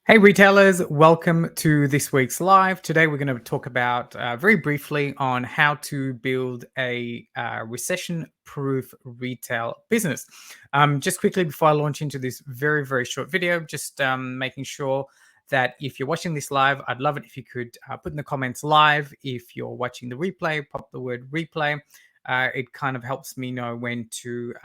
Hey retailers, welcome to this week's live. Today we're going to talk about very briefly on how to build a recession-proof retail business. Just quickly before I launch into this very short video, just making sure that if you're watching this live, I'd love it if you could put in the comments live. If you're watching the replay, pop the word replay. It kind of helps me know when to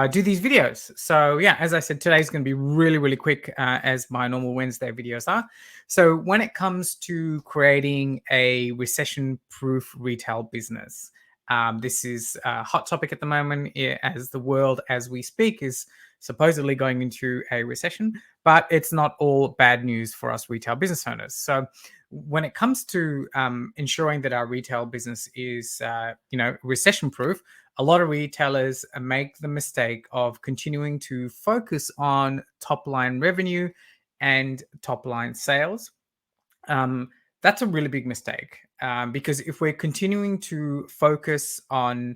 do these videos. So yeah, as I said, today's going to be really quick as my normal Wednesday videos are. So when it comes to creating a recession-proof retail business, this is a hot topic at the moment as the world as we speak is supposedly going into a recession, but it's not all bad news for us retail business owners. So when it comes to ensuring that our retail business is, recession-proof, a lot of retailers make the mistake of continuing to focus on top line revenue and top line sales. That's a really big mistake because if we're continuing to focus on,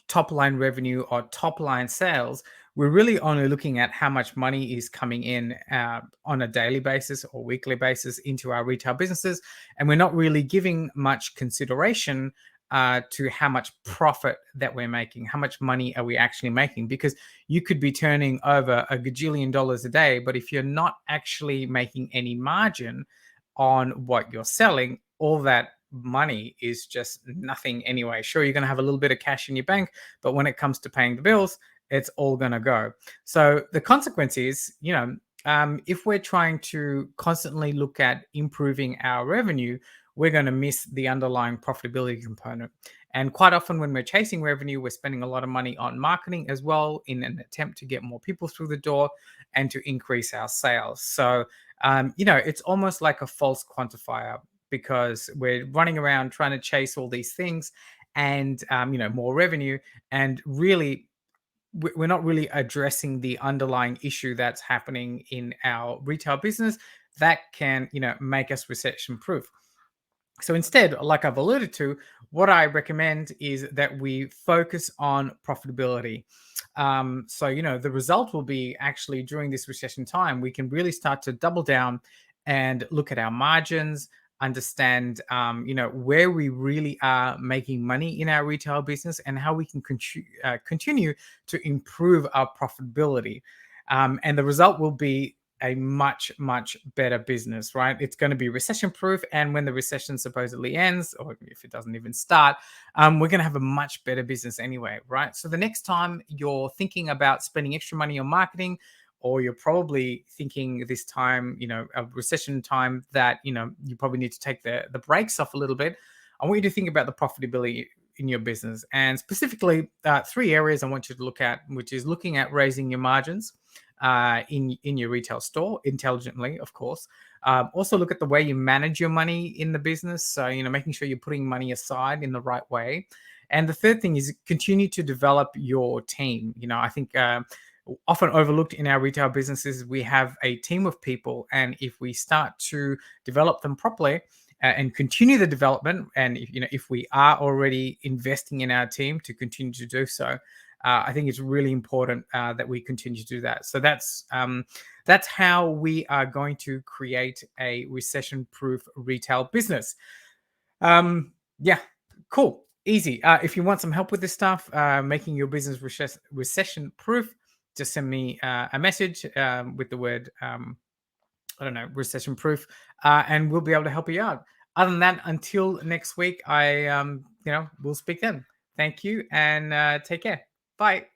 top line revenue or top line sales, we're really only looking at how much money is coming in on a daily basis or weekly basis into our retail businesses. And we're not really giving much consideration to how much profit that we're making, how much money are we actually making? Because you could be turning over a gajillion dollars a day, but if you're not actually making any margin on what you're selling, all that money is just nothing anyway. Sure, you're going to have a little bit of cash in your bank, but when it comes to paying the bills, it's all going to go. So the consequence is, if we're trying to constantly look at improving our revenue, we're going to miss the underlying profitability component. And quite often when we're chasing revenue, we're spending a lot of money on marketing as well in an attempt to get more people through the door and to increase our sales. So, it's almost like a false quantifier because we're running around trying to chase all these things and, more revenue. And really, we're not really addressing the underlying issue that's happening in our retail business that can, make us recession proof. So instead, like I've alluded to, what I recommend is that we focus on profitability. The result will be actually during this recession time, we can really start to double down and look at our margins, understand, where we really are making money in our retail business and how we can continue to improve our profitability. And the result will be a much better business, right? It's going to be recession proof, and when the recession supposedly ends, or if it doesn't even start, we're going to have a much better business anyway, right? So the next time you're thinking about spending extra money on marketing, or you're probably thinking this time, a recession time, that you probably need to take the brakes off a little bit, I want you to think about the profitability in your business, and specifically three areas I want you to look at, which is looking at raising your margins in your retail store intelligently, of course. Also look at the way you manage your money in the business. So, making sure you're putting money aside in the right way. And the third thing is continue to develop your team. I think often overlooked in our retail businesses, we have a team of people. And if we start to develop them properly, and continue the development, and if we are already investing in our team, to continue to do so, I think it's really important that we continue to do that. So that's how we are going to create a recession-proof retail business. Yeah, cool, easy. If you want some help with this stuff, making your business recession-proof, just send me a message with the word recession-proof, and we'll be able to help you out. Other than that, until next week, we'll speak then. Thank you, and take care. Bye.